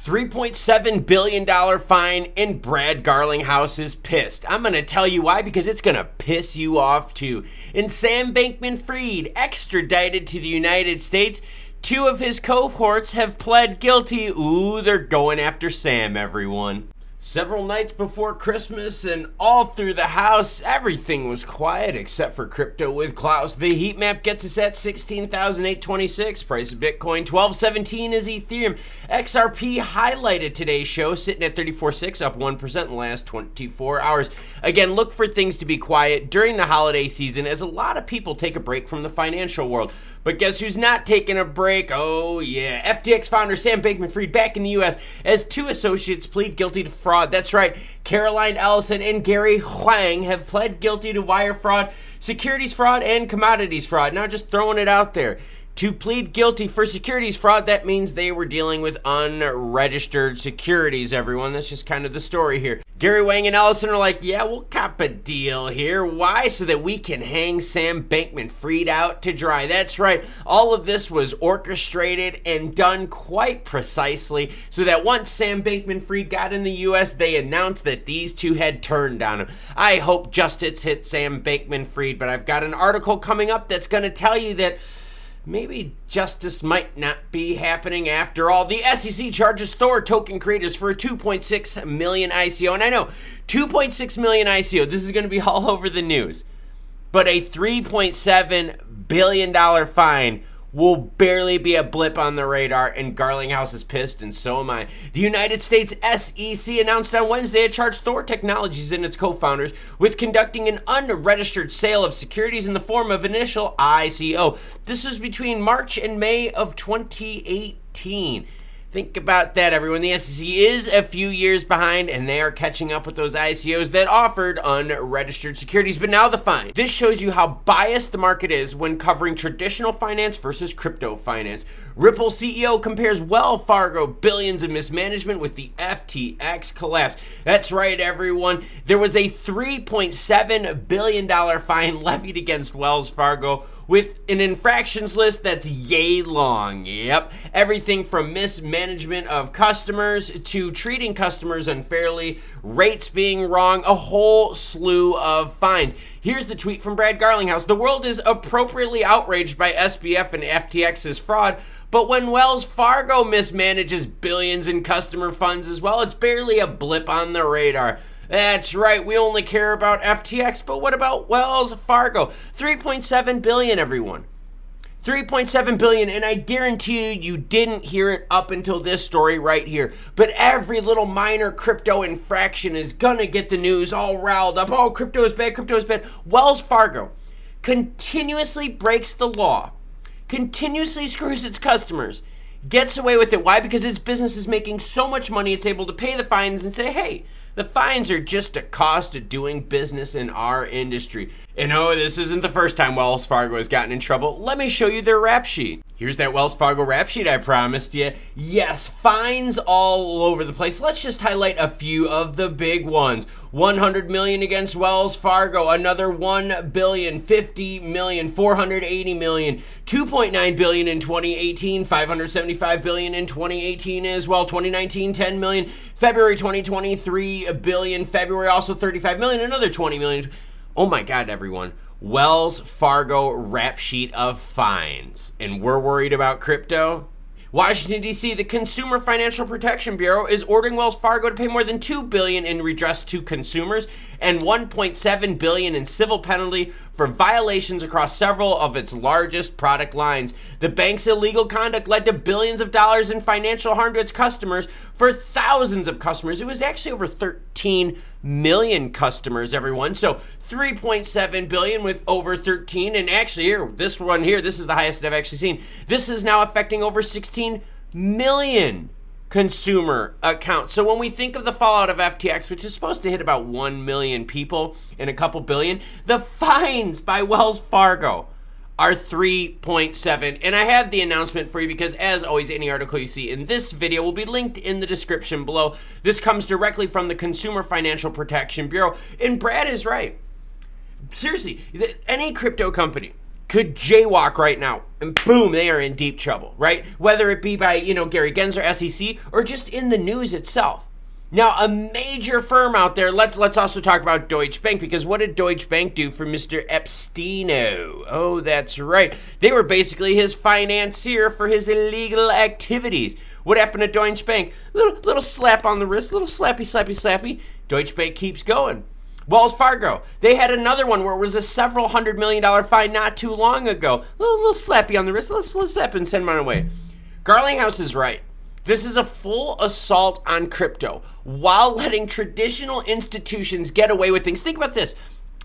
$3.7 billion fine and Brad Garlinghouse is pissed. I'm going to tell you why, because it's going to piss you off too. And Sam Bankman-Fried extradited to the United States. Two of his cohorts have pled guilty. Ooh, they're going after Sam, everyone. Several nights before Christmas and all through the house, everything was quiet except for crypto with Klaus. The heat map gets us at 16,826. Price of Bitcoin, 1217 is Ethereum. XRP highlighted today's show, sitting at 34.6, up 1% in the last 24 hours. Again, look for things to be quiet during the holiday season as a lot of people take a break from the financial world. But guess who's not taking a break? Oh yeah, FTX founder Sam Bankman-Fried back in the U.S. as two associates plead guilty to fraud. That's right, Caroline Ellison and Gary Wang have pled guilty to wire fraud, securities fraud, and commodities fraud. Now just throwing it out there. To plead guilty for securities fraud, that means they were dealing with unregistered securities, everyone. That's just kind of the story here. Gary Wang and Ellison are like, yeah, we'll cop a deal here. Why? So that we can hang Sam Bankman-Fried out to dry. That's right. All of this was orchestrated and done quite precisely so that once Sam Bankman-Fried got in the U.S., they announced that these two had turned on him. I hope justice hits Sam Bankman-Fried, but I've got an article coming up that's going to tell you that maybe justice might not be happening after all. The SEC charges Thor token creators for a 2.6 million ICO. And I know, 2.6 million ICO, this is going to be all over the news. But a $3.7 billion fine will barely be a blip on the radar, and Garlinghouse is pissed, and so am I. The United States SEC announced on Wednesday it charged Thor Technologies and its co-founders with conducting an unregistered sale of securities in the form of initial ICO. This was between March and May of 2018. Think about that, everyone. The SEC is a few years behind, and they are catching up with those ICOs that offered unregistered securities. But now the fine. This shows you how biased the market is when covering traditional finance versus crypto finance. Ripple CEO compares Wells Fargo billions of mismanagement with the FTX collapse. That's right, everyone. There was a $3.7 billion fine levied against Wells Fargo with an infractions list that's yay long. Yep. Everything from mismanagement of customers to treating customers unfairly, rates being wrong, a whole slew of fines. Here's the tweet from Brad Garlinghouse. The world is appropriately outraged by SBF and FTX's fraud, but when Wells Fargo mismanages billions in customer funds as well, it's barely a blip on the radar. That's right, we only care about FTX, but what about Wells Fargo? 3.7 billion, everyone. 3.7 billion, and I guarantee you didn't hear it up until this story right here. But every little minor crypto infraction is gonna get the news all riled up. Oh, crypto is bad, crypto is bad. Wells Fargo continuously breaks the law, continuously screws its customers, gets away with it. Why? Because its business is making so much money, it's able to pay the fines and say, hey, the fines are just a cost of doing business in our industry. And oh, this isn't the first time Wells Fargo has gotten in trouble. Let me show you their rap sheet. Here's that Wells Fargo rap sheet I promised you. Yes, fines all over the place. Let's just highlight a few of the big ones. 100 million against Wells Fargo, another 1 billion, 50 million, 480 million, 2.9 billion in 2018, 575 billion in 2018 as well, 2019, 10 million, February 2023, a billion, February also 35 million, another 20 million. Oh my God, everyone. Wells Fargo rap sheet of fines. And we're worried about crypto? Washington, D.C., the Consumer Financial Protection Bureau is ordering Wells Fargo to pay more than $2 billion in redress to consumers and $1.7 billion in civil penalty for violations across several of its largest product lines. The bank's illegal conduct led to billions of dollars in financial harm to its customers for thousands of customers. It was actually over 13 million customers, everyone. So 3.7 billion with over 13, and actually here, this one here, this is the highest I've actually seen. This is now affecting over 16 million consumer accounts. So when we think of the fallout of FTX, which is supposed to hit about 1 million people and a couple billion, the fines by Wells Fargo are 3.7. And I have the announcement for you because, as always, any article you see in this video will be linked in the description below. This comes directly from the Consumer Financial Protection Bureau. And Brad is right. Seriously, any crypto company could jaywalk right now, and boom, they are in deep trouble, right? Whether it be by, Gary Gensler, SEC, or just in the news itself. Now, a major firm out there, let's also talk about Deutsche Bank, because what did Deutsche Bank do for Mr. Epsteino? Oh, that's right. They were basically his financier for his illegal activities. What happened to Deutsche Bank? Little slap on the wrist, little slappy. Deutsche Bank keeps going. Wells Fargo, they had another one where it was a several $100 million fine not too long ago. Little slappy on the wrist, little slap and send money away. Garlinghouse is right. This is a full assault on crypto while letting traditional institutions get away with things. Think about this.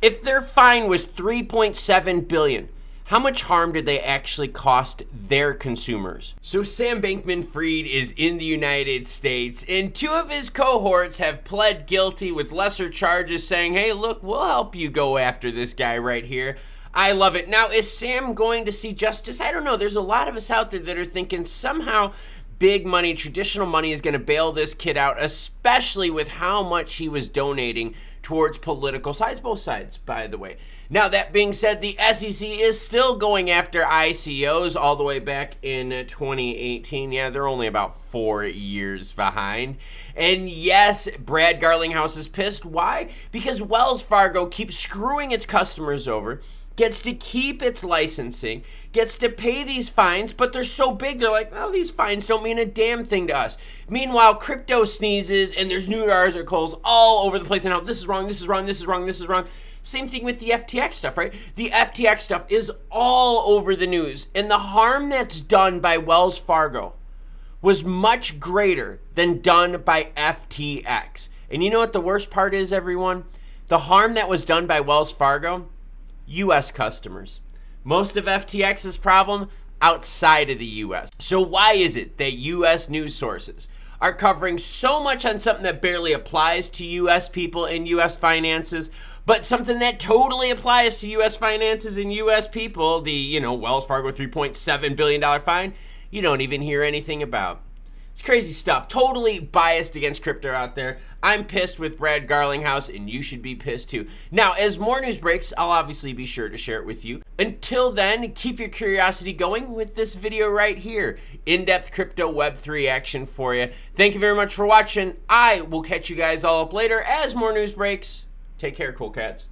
If their fine was $3.7 billion, how much harm did they actually cost their consumers? So Sam Bankman-Fried is in the United States, and two of his cohorts have pled guilty with lesser charges, saying, hey, look, we'll help you go after this guy right here. I love it. Now, is Sam going to see justice? I don't know. There's a lot of us out there that are thinking somehow big money, traditional money is going to bail this kid out, especially with how much he was donating towards political sides, both sides, by the way. Now, that being said, the SEC is still going after ICOs all the way back in 2018. Yeah, they're only about 4 years behind. And yes, Brad Garlinghouse is pissed. Why? Because Wells Fargo keeps screwing its customers over, gets to keep its licensing, gets to pay these fines, but they're so big, they're like, oh, these fines don't mean a damn thing to us. Meanwhile, crypto sneezes, and there's new articles all over the place, and how this is wrong, this is wrong, this is wrong, this is wrong. Same thing with the FTX stuff, right? The FTX stuff is all over the news, and the harm that's done by Wells Fargo was much greater than done by FTX. And you know what the worst part is, everyone? The harm that was done by Wells Fargo, U.S. customers. Most of FTX's problem outside of the U.S. So why is it that U.S. news sources are covering so much on something that barely applies to U.S. people and U.S. finances, but something that totally applies to U.S. finances and U.S. people, the, Wells Fargo $3.7 billion fine, you don't even hear anything about? It's crazy stuff. Totally biased against crypto out there. I'm pissed with Brad Garlinghouse, and you should be pissed too. Now, as more news breaks, I'll obviously be sure to share it with you. Until then, keep your curiosity going with this video right here. In-depth crypto Web3 action for you. Thank you very much for watching. I will catch you guys all up later as more news breaks. Take care, cool cats.